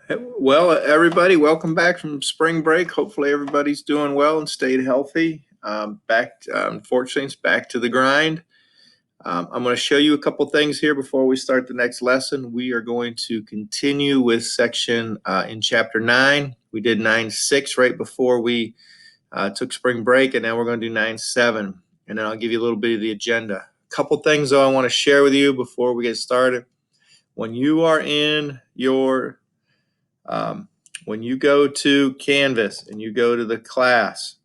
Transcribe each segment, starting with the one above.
Well, everybody, welcome back from spring break. Hopefully, everybody's doing well and stayed healthy. Unfortunately, it's back to the grind. I'm going to show you a couple things here before we start the next lesson. We are going to continue with section in chapter 9. We did 9.6 right before we took spring break, and now we're going to do 9.7. And then I'll give you a little bit of the agenda. A couple things, though, I want to share with you before we get started. When you are in your when you go to Canvas and you go to the class,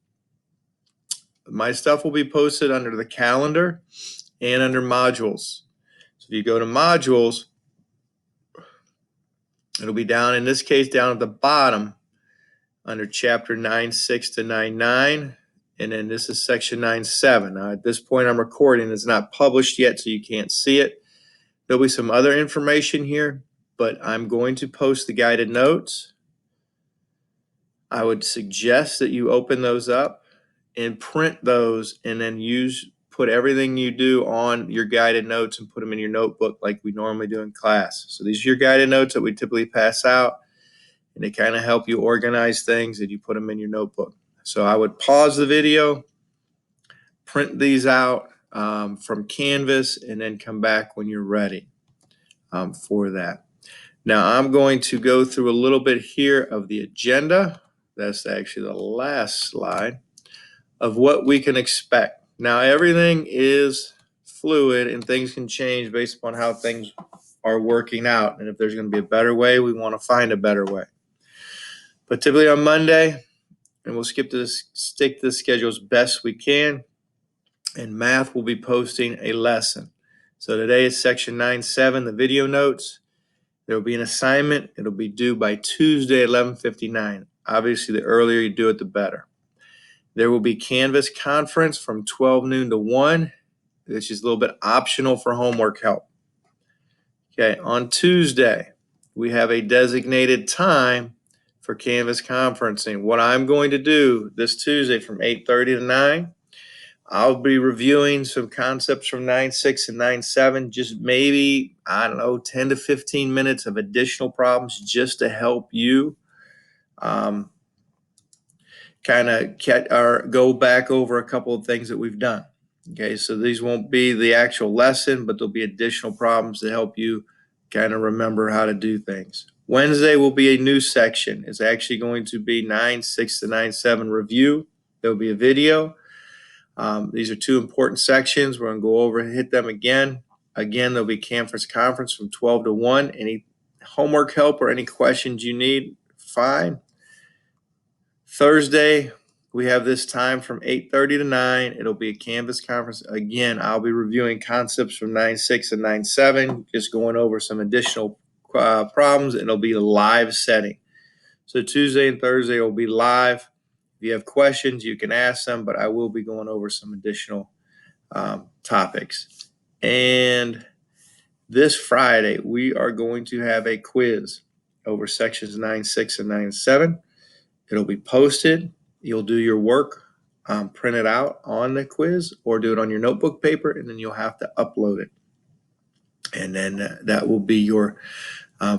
my stuff will be posted under the calendar and under modules. So if you go to modules, it'll be down, in this case, down at the bottom under chapter 9.6 to 9.9. And then this is section 9.7. Now, at this point, I'm recording. It's not published yet, so you can't see it. There'll be some other information here, but I'm going to post the guided notes. I would suggest that you open those up and print those, and then put everything you do on your guided notes and put them in your notebook like we normally do in class. So these are your guided notes that we typically pass out, and they kind of help you organize things, and you put them in your notebook. So I would pause the video, print these out from Canvas, and then come back when you're ready for that. Now I'm going to go through a little bit here of the agenda. That's actually the last slide of what we can expect. Now, everything is fluid and things can change based upon how things are working out. And if there's going to be a better way, we want to find a better way. But typically on Monday, and we'll stick to the schedule as best we can, and math will be posting a lesson. So today is section 9.7, the video notes. There will be an assignment. It'll be due by Tuesday at 11:59. Obviously, the earlier you do it, the better. There will be Canvas conference from 12 noon to 1, which is a little bit optional for homework help. Okay, on Tuesday, we have a designated time for Canvas conferencing. What I'm going to do this Tuesday from 8:30 to 9, I'll be reviewing some concepts from 9.6 and 9.7, just maybe, 10 to 15 minutes of additional problems just to help you kind of go back over a couple of things that we've done. Okay, so these won't be the actual lesson, but there'll be additional problems to help you kind of remember how to do things. Wednesday will be a new section. It's actually going to be 9.6 to 9.7 review. There'll be a video. These are two important sections. We're going to go over and hit them again. Again, there'll be Canvas conference from 12 to 1. Any homework help or any questions you need, fine. Thursday, we have this time from 8:30 to 9. It'll be a Canvas conference. Again, I'll be reviewing concepts from 9.6 and 9.7, just going over some additional problems, and it'll be a live setting. So Tuesday and Thursday will be live. If you have questions, you can ask them, but I will be going over some additional topics. And this Friday, we are going to have a quiz over sections 9.6 and 9.7. It'll be posted. You'll do your work, print it out on the quiz, or do it on your notebook paper, and then you'll have to upload it. And then that will be your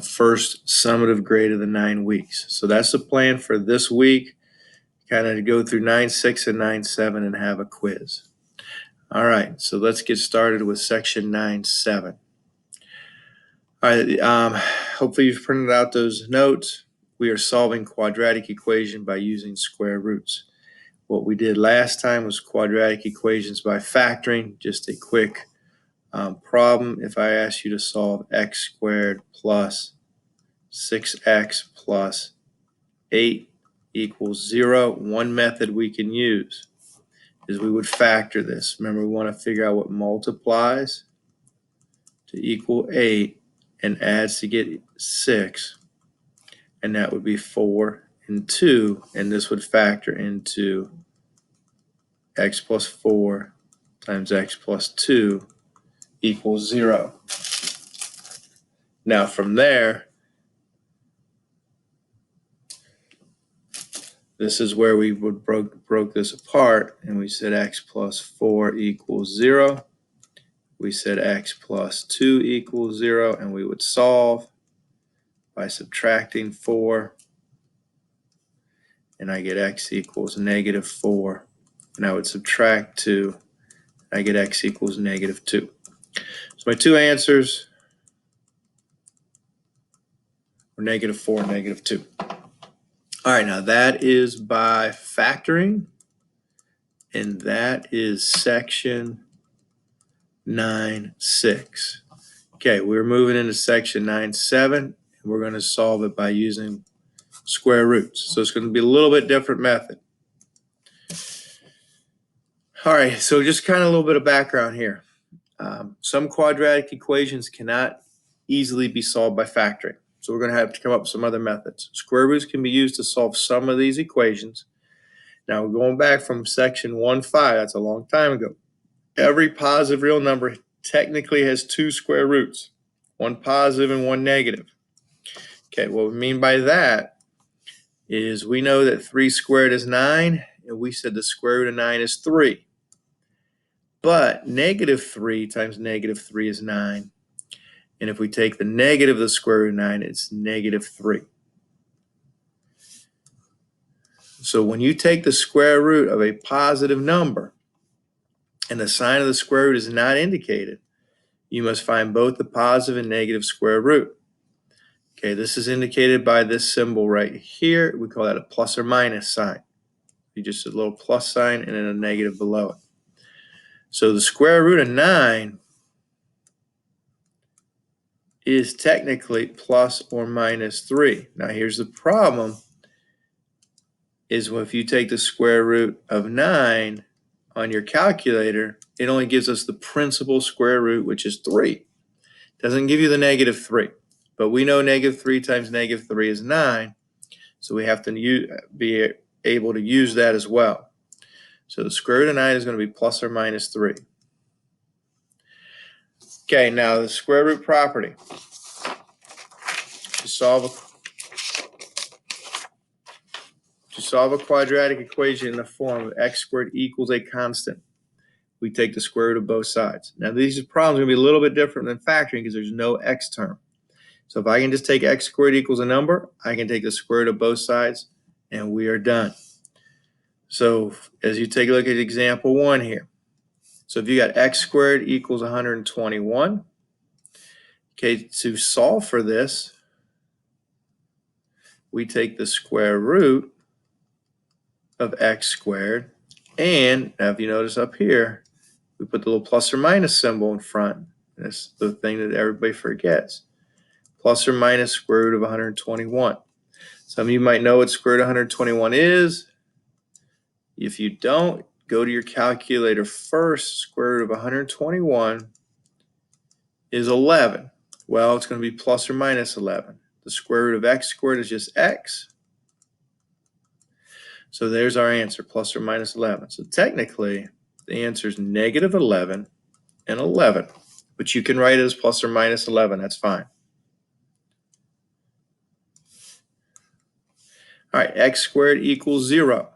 first summative grade of the 9 weeks. So that's the plan for this week, kind of to go through 9.6 and 9.7 and have a quiz. All right, so let's get started with section 9.7. All right, hopefully you've printed out those notes. We are solving quadratic equation by using square roots. What we did last time was quadratic equations by factoring, just a quick problem. If I ask you to solve x squared plus 6x plus 8 equals 0, one method we can use is we would factor this. Remember, we want to figure out what multiplies to equal 8 and adds to get 6. And that would be 4 and 2, and this would factor into x plus 4 times x plus 2 equals 0. Now from there, this is where we would broke this apart, and we said x plus 4 equals 0. We said x plus 2 equals 0, and we would solve by subtracting 4, and I get x equals negative 4, and I would subtract 2, and I get x equals negative 2. So my two answers are negative 4 and negative 2. All right, now that is by factoring, and that is section 9.6. Okay, we're moving into section 9.7, and we're going to solve it by using square roots. So it's going to be a little bit different method. All right, so just kind of a little bit of background here. Some quadratic equations cannot easily be solved by factoring. So we're going to have to come up with some other methods. Square roots can be used to solve some of these equations. Now, we're going back from section 1.5, that's a long time ago. Every positive real number technically has two square roots, one positive and one negative. Okay, what we mean by that is we know that 3 squared is 9, and we said the square root of 9 is 3. But negative 3 times negative 3 is 9. And if we take the negative of the square root of 9, it's negative 3. So when you take the square root of a positive number and the sign of the square root is not indicated, you must find both the positive and negative square root. Okay, this is indicated by this symbol right here. We call that a plus or minus sign. You just a little plus sign and then a negative below it. So the square root of 9 is technically plus or minus 3. Now here's the problem, is if you take the square root of 9 on your calculator, it only gives us the principal square root, which is 3. It doesn't give you the negative 3. But we know negative 3 times negative 3 is 9, so we have to be able to use that as well. So the square root of 9 is going to be plus or minus 3. Okay, now the square root property. To solve a quadratic equation in the form of x squared equals a constant, we take the square root of both sides. Now these problems are going to be a little bit different than factoring because there's no x term. So if I can just take x squared equals a number, I can take the square root of both sides, and we are done. So as you take a look at example 1 here. So if you got x squared equals 121, okay, to solve for this, we take the square root of x squared, and now if you notice up here, we put the little plus or minus symbol in front. That's the thing that everybody forgets. Plus or minus square root of 121. Some of you might know what square root of 121 is. If you don't, go to your calculator first. Square root of 121 is 11. Well, it's going to be plus or minus 11. The square root of x squared is just x. So there's our answer, plus or minus 11. So technically, the answer is negative 11 and 11. But you can write it as plus or minus 11. That's fine. All right, x squared equals 0.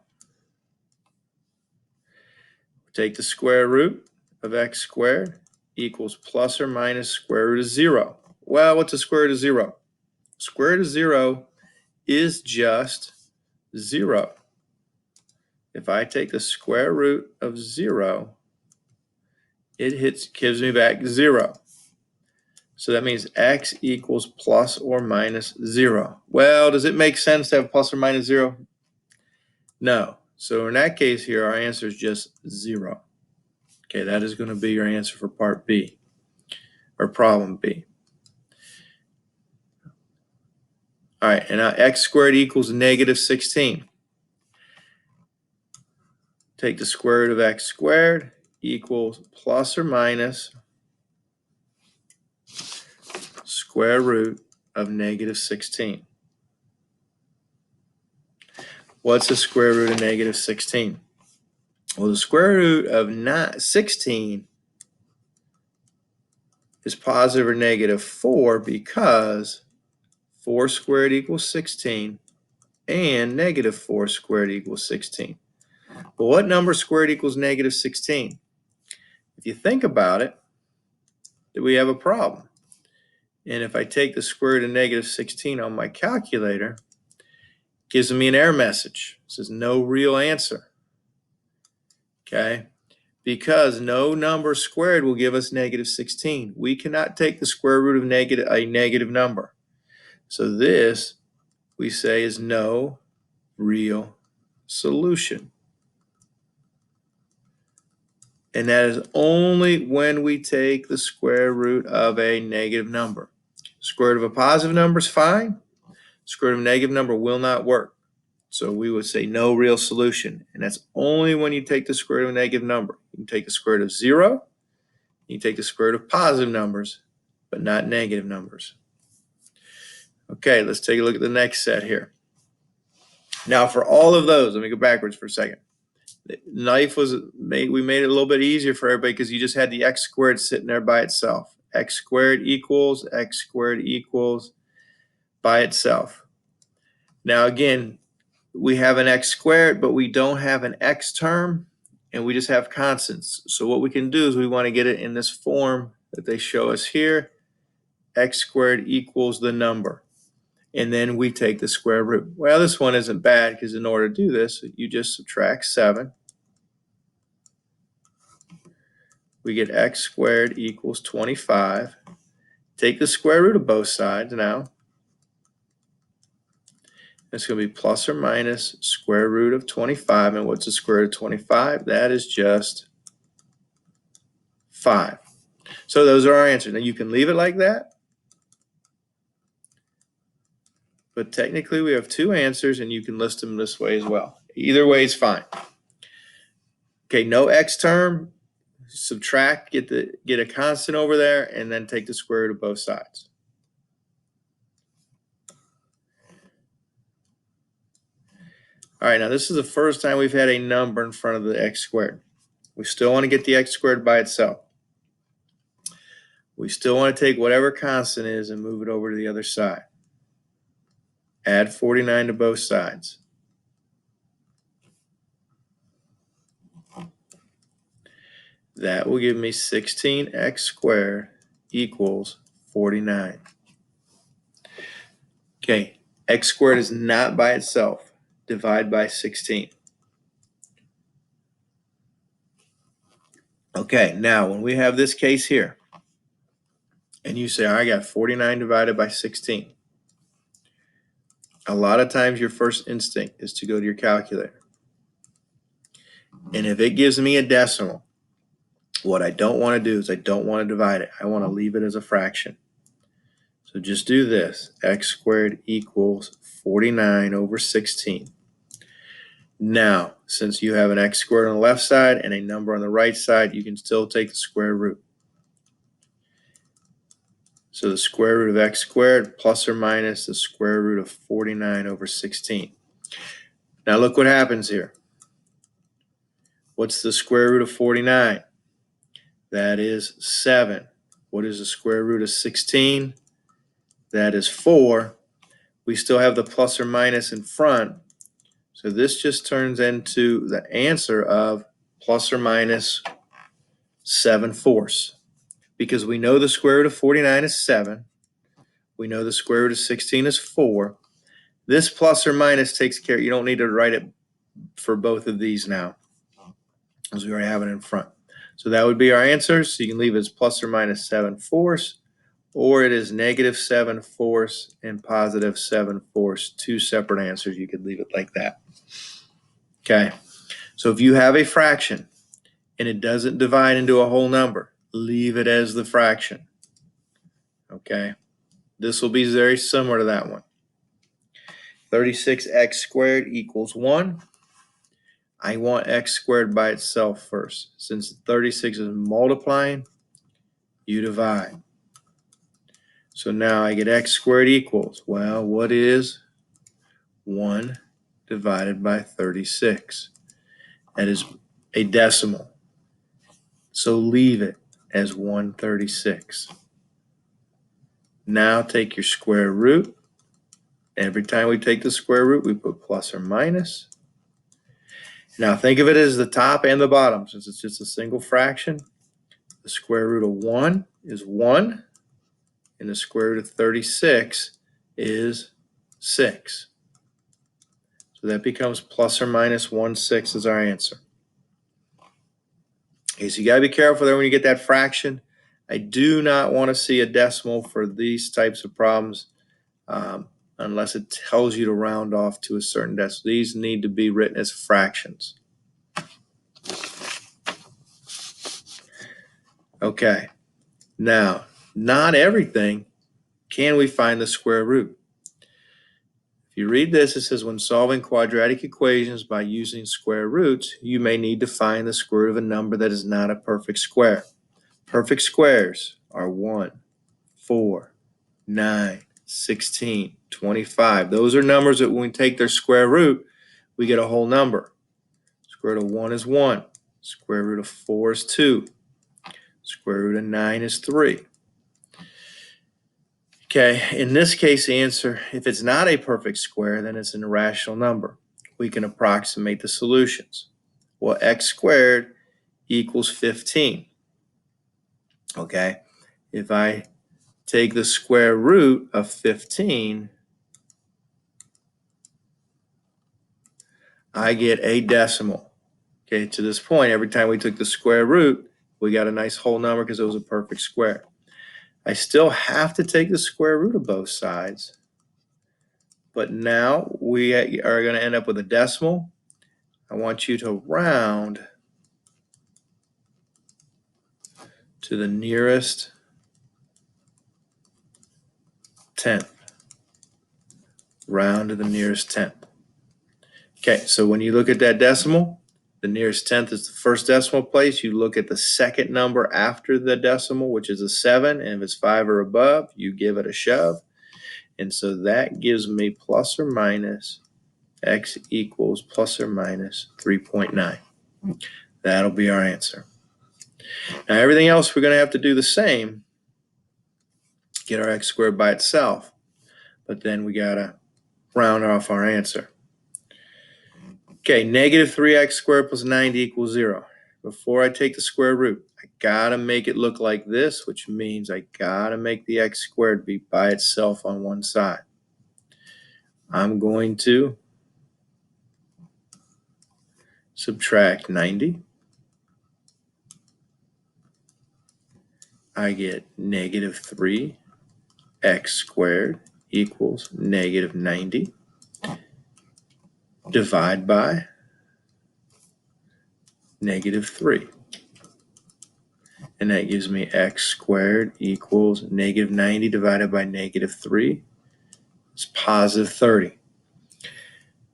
Take the square root of x squared equals plus or minus square root of 0. Well, what's the square root of 0? Square root of 0 is just 0. If I take the square root of 0, it gives me back 0. So that means x equals plus or minus 0. Well, does it make sense to have plus or minus 0? No. So in that case here, our answer is just 0. Okay, that is going to be your answer for part B, or problem B. All right, and now x squared equals negative 16. Take the square root of x squared equals plus or minus square root of negative 16. What's the square root of negative 16? Well, the square root of 16 is positive or negative 4 because 4 squared equals 16 and negative 4 squared equals 16. Well, what number squared equals negative 16? If you think about it, we have a problem. And if I take the square root of negative 16 on my calculator, it gives me an error message. It says no real answer. Okay? Because no number squared will give us negative 16. We cannot take the square root of a negative number. So this, we say, is no real solution. And that is only when we take the square root of a negative number. Square root of a positive number is fine. Square root of a negative number will not work. So we would say no real solution. And that's only when you take the square root of a negative number. You can take the square root of 0. You can take the square root of positive numbers, but not negative numbers. Okay, let's take a look at the next set here. Now for all of those, let me go backwards for a second. The knife we made it a little bit easier for everybody because you just had the x squared sitting there by itself. X squared equals by itself. Now again, we have an x squared, but we don't have an x term, and we just have constants. So what we can do is we want to get it in this form that they show us here. X squared equals the number. And then we take the square root. Well, this one isn't bad because in order to do this, you just subtract 7. We get x squared equals 25. Take the square root of both sides now. It's going to be plus or minus square root of 25. And what's the square root of 25? That is just 5. So those are our answers. Now you can leave it like that. But technically we have 2 answers and you can list them this way as well. Either way is fine. Okay, no x term. Subtract, get a constant over there, and then take the square root of both sides. All right, now this is the first time we've had a number in front of the x squared. We still want to get the x squared by itself. We still want to take whatever constant is and move it over to the other side. Add 49 to both sides. That will give me 16x squared equals 49. Okay, x squared is not by itself. Divide by 16. Okay, now when we have this case here, and you say, I got 49 divided by 16. A lot of times your first instinct is to go to your calculator. And if it gives me a decimal, what I don't want to do is I don't want to divide it. I want to leave it as a fraction. So just do this. X squared equals 49 over 16. Now, since you have an x squared on the left side and a number on the right side, you can still take the square root. So the square root of x squared plus or minus the square root of 49 over 16. Now look what happens here. What's the square root of 49? That is 7. What is the square root of 16? That is 4. We still have the plus or minus in front. So this just turns into the answer of plus or minus 7/4. Because we know the square root of 49 is 7. We know the square root of 16 is 4. This plus or minus takes care. You don't need to write it for both of these now, because we already have it in front. So that would be our answer. So you can leave it as plus or minus 7/4, or it is negative 7/4 and positive 7/4. 2 separate answers. You could leave it like that. Okay. So if you have a fraction and it doesn't divide into a whole number, leave it as the fraction. Okay. This will be very similar to that one. 36x squared equals 1. I want x squared by itself first. Since 36 is multiplying, you divide. So now I get x squared equals, well, what is 1 divided by 36? That is a decimal. So leave it as 1/36. Now take your square root. Every time we take the square root, we put plus or minus. Now think of it as the top and the bottom. Since it's just a single fraction, the square root of 1 is 1. and the square root of 36 is 6. So that becomes plus or minus 1/6 is our answer. Okay, so you got to be careful there when you get that fraction. I do not want to see a decimal for these types of problems unless it tells you to round off to a certain decimal. These need to be written as fractions. Okay, now, not everything can we find the square root. If you read this, it says when solving quadratic equations by using square roots, you may need to find the square root of a number that is not a perfect square. Perfect squares are 1, 4, 9, 16, 25. Those are numbers that when we take their square root, we get a whole number. Square root of 1 is 1. Square root of 4 is 2. Square root of 9 is 3. Okay, in this case, the answer, if it's not a perfect square, then it's an irrational number. We can approximate the solutions. Well, x squared equals 15. Okay, if I take the square root of 15, I get a decimal. Okay, to this point, every time we took the square root, we got a nice whole number because it was a perfect square. I still have to take the square root of both sides, but now we are going to end up with a decimal. I want you to round to the nearest tenth. Round to the nearest tenth. Okay, so when you look at that decimal, the nearest tenth is the first decimal place. You look at the second number after the decimal, which is a 7, and if it's 5 or above, you give it a shove. And so that gives me plus or minus x equals plus or minus 3.9. That'll be our answer. Now everything else we're going to have to do the same. Get our x squared by itself. But then we got to round off our answer. Okay, negative 3x squared plus 90 equals 0. Before I take the square root, I got to make it look like this, which means I got to make the x squared be by itself on one side. I'm going to subtract 90. I get negative 3x squared equals negative 90. Divide by negative 3. And that gives me x squared equals negative 90 divided by negative 3. It's positive 30.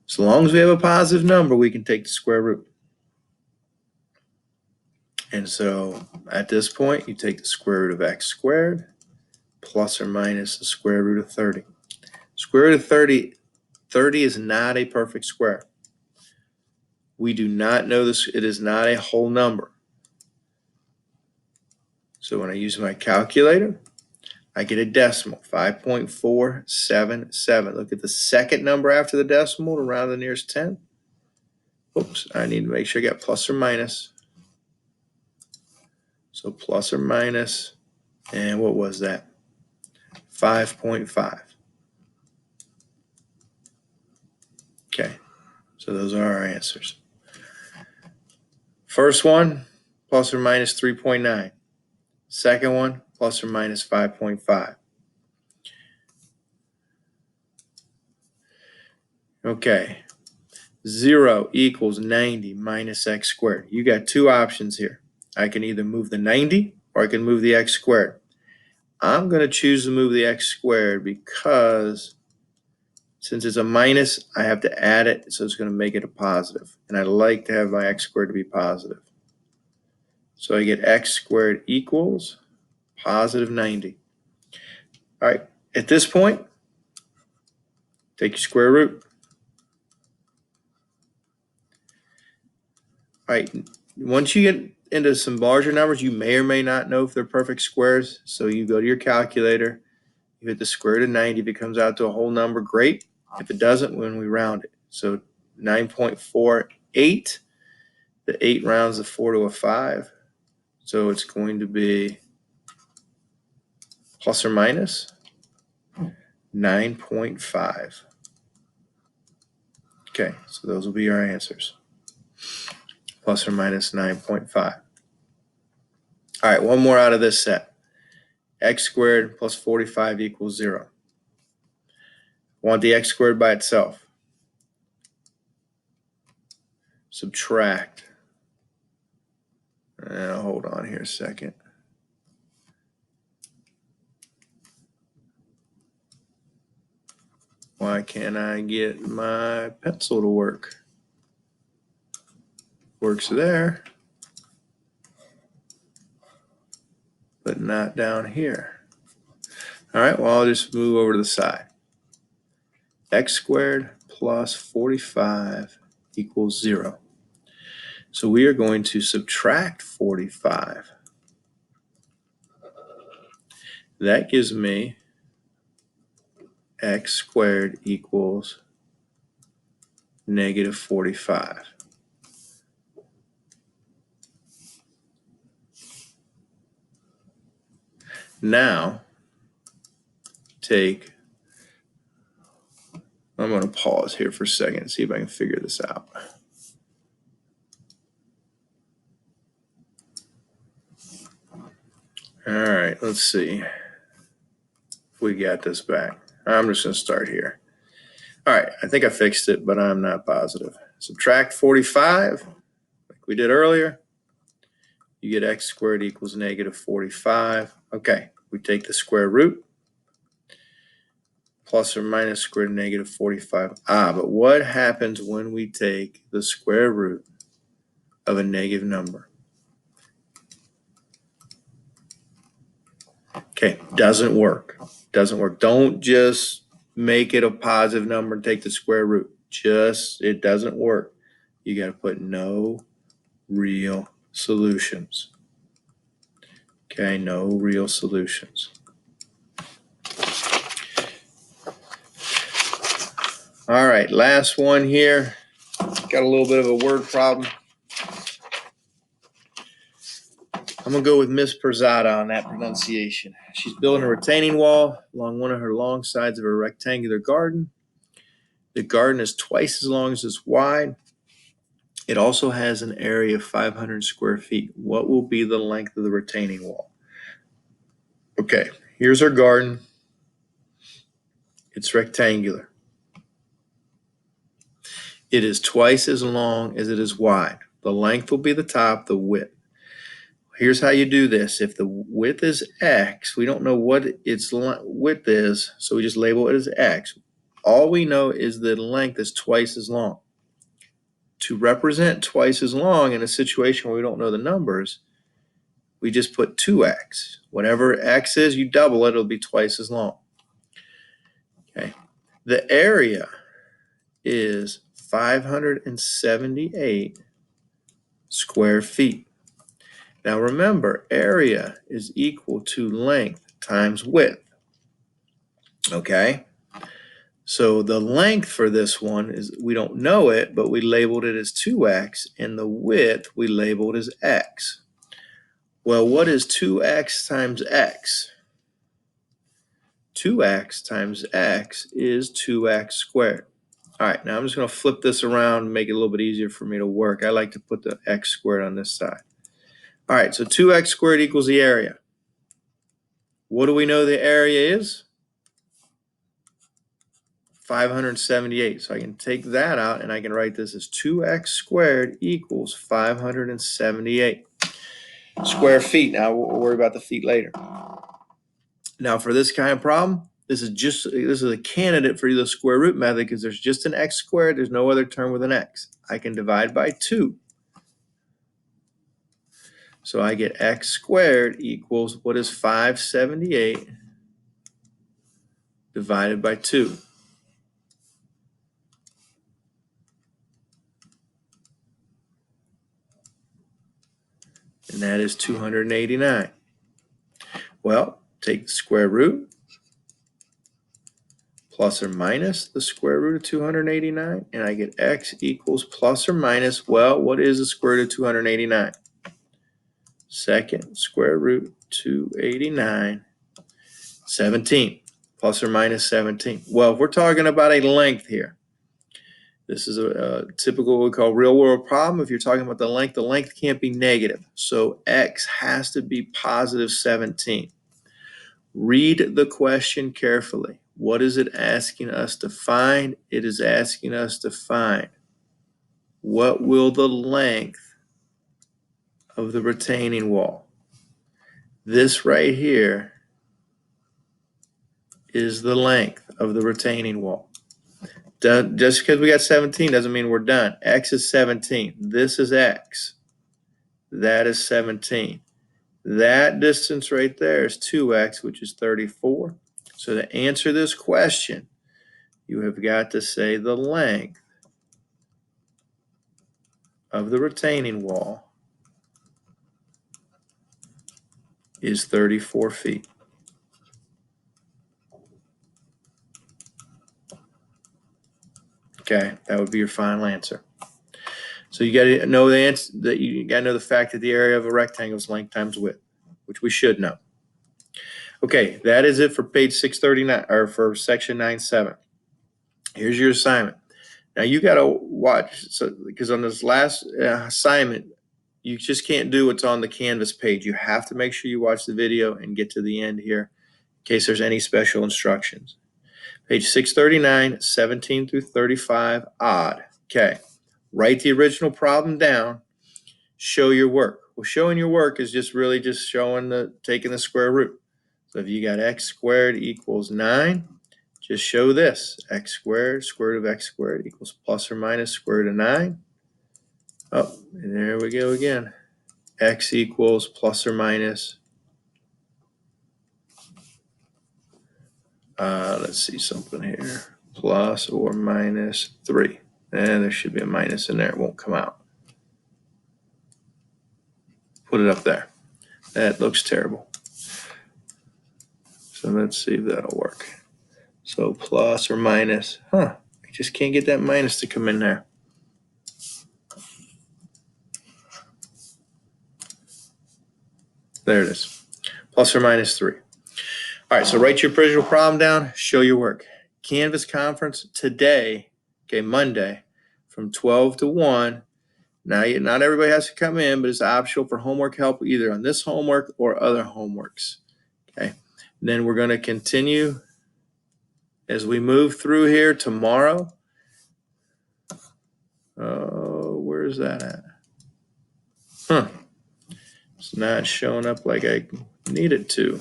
As long as we have a positive number, we can take the square root. And so at this point, you take the square root of x squared plus or minus the square root of 30. Square root of 30 is not a perfect square. We do not know this. It is not a whole number. So when I use my calculator, I get a decimal, 5.477. Look at the second number after the decimal to round the nearest 10. Oops, I need to make sure I got plus or minus. So plus or minus, and what was that? 5.5. Okay, so those are our answers. First one, plus or minus 3.9. Second one, plus or minus 5.5. Okay, 0 equals 90 minus x squared. You got two options here. I can either move the 90 or I can move the x squared. I'm going to choose to move the x squared because since it's a minus, I have to add it, so it's going to make it a positive. And I'd like to have my x squared to be positive. So I get x squared equals positive 90. All right, at this point, take your square root. All right, once you get into some larger numbers, you may or may not know if they're perfect squares. So you go to your calculator, you hit the square root of 90. If it comes out to a whole number, great. If it doesn't, when we round it. So 9.48, the 8 rounds the 4 to a 5. So it's going to be plus or minus 9.5. Okay, so those will be our answers. Plus or minus 9.5. All right, one more out of this set. X squared plus 45 equals 0. Want the x squared by itself. Subtract. Hold on here a second. Why can't I get my pencil to work? Works there, but not down here. All right, well, I'll just move over to the side. X squared plus 45 equals 0. So we are going to subtract 45. That gives me x squared equals negative 45. Now, I'm going to pause here for a second and see if I can figure this out. All right, let's see if we got this back. I'm just going to start here. All right, I think I fixed it, but I'm not positive. Subtract 45, like we did earlier. You get x squared equals negative 45. Okay, we take the square root. Plus or minus square root of negative 45. But what happens when we take the square root of a negative number? Okay, doesn't work. Doesn't work. Don't just make it a positive number and take the square root. It doesn't work. You got to put no real solutions. Okay, no real solutions. All right, last one here. Got a little bit of a word problem. I'm going to go with Miss Perzada on that pronunciation. She's building a retaining wall along one of her long sides of a rectangular garden. The garden is twice as long as it's wide. It also has an area of 500 square feet. What will be the length of the retaining wall? Okay, here's her garden. It's rectangular. It is twice as long as it is wide. The length will be the top, the width. Here's how you do this. If the width is x, we don't know what its width is, so we just label it as x. All we know is the length is twice as long. To represent twice as long in a situation where we don't know the numbers, we just put 2x. Whatever x is, you double it, it'll be twice as long. Okay. The area is 578 square feet. Now remember, area is equal to length times width. Okay? So the length for this one is, we don't know it, but we labeled it as 2x, and the width we labeled as x. Well, what is 2x times x? 2x times x is 2x squared. All right, now I'm just going to flip this around and make it a little bit easier for me to work. I like to put the x squared on this side. All right, so 2x squared equals the area. What do we know the area is? 578. So I can take that out and I can write this as 2x squared equals 578 square feet. Now we'll worry about the feet later. Now for this kind of problem, this is a candidate for the square root method because there's just an x squared. There's no other term with an x. I can divide by 2. So I get x squared equals, what is 578 divided by 2? And that is 289. Well, take the square root plus or minus the square root of 289, and I get x equals plus or minus, well, what is the square root of 289? Second square root 289 17, plus or minus 17. Well, if we're talking about a length here, this is a typical what we call real world problem. If you're talking about the length can't be negative. So x has to be positive 17. Read the question carefully. What is it asking us to find? It is asking us to find what will the length of the retaining wall. This right here is the length of the retaining wall. Just because we got 17 doesn't mean we're done. X is 17. This is X. That is 17. That distance right there is 2x, which is 34. So to answer this question, you have got to say the length of the retaining wall is 34 feet. Okay, that would be your final answer. So you got to know the answer, that you got to know the fact that the area of a rectangle is length times width, which we should know. Okay, that is it for page 639 or for section 9.7. Here's your assignment. Now you got to watch, so because on this last assignment, you just can't do what's on the Canvas page. You have to make sure you watch the video and get to the end here in case there's any special instructions. Page 639, 17 through 35, odd. Okay, write the original problem down, show your work. Well, showing your work is just really just showing taking the square root. So if you got x squared equals 9, just show this. X squared, square root of x squared equals plus or minus square root of 9. Oh, and there we go again. X equals plus or minus, let's see something here, plus or minus 3. And there should be a minus in there. It won't come out. Put it up there. That looks terrible. So let's see if that'll work. So plus or minus, I just can't get that minus to come in there. There it is, plus or minus 3. All right, so write your original problem down, show your work. Canvas conference today, okay, Monday, from 12 to 1. Now, not everybody has to come in, but it's optional for homework help either on this homework or other homeworks, okay? And then we're going to continue as we move through here tomorrow. Where is that at? It's not showing up like I need it to.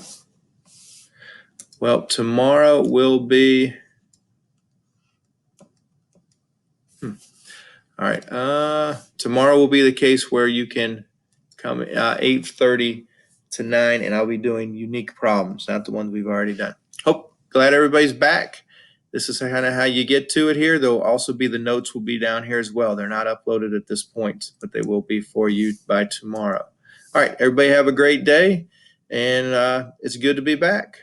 Well, tomorrow will be, all right, tomorrow will be the case where you can come 8:30 to 9, and I'll be doing unique problems, not the ones we've already done. Glad everybody's back. This is kind of how you get to it here. There'll also be the notes will be down here as well. They're not uploaded at this point, but they will be for you by tomorrow. All right, everybody have a great day, and it's good to be back.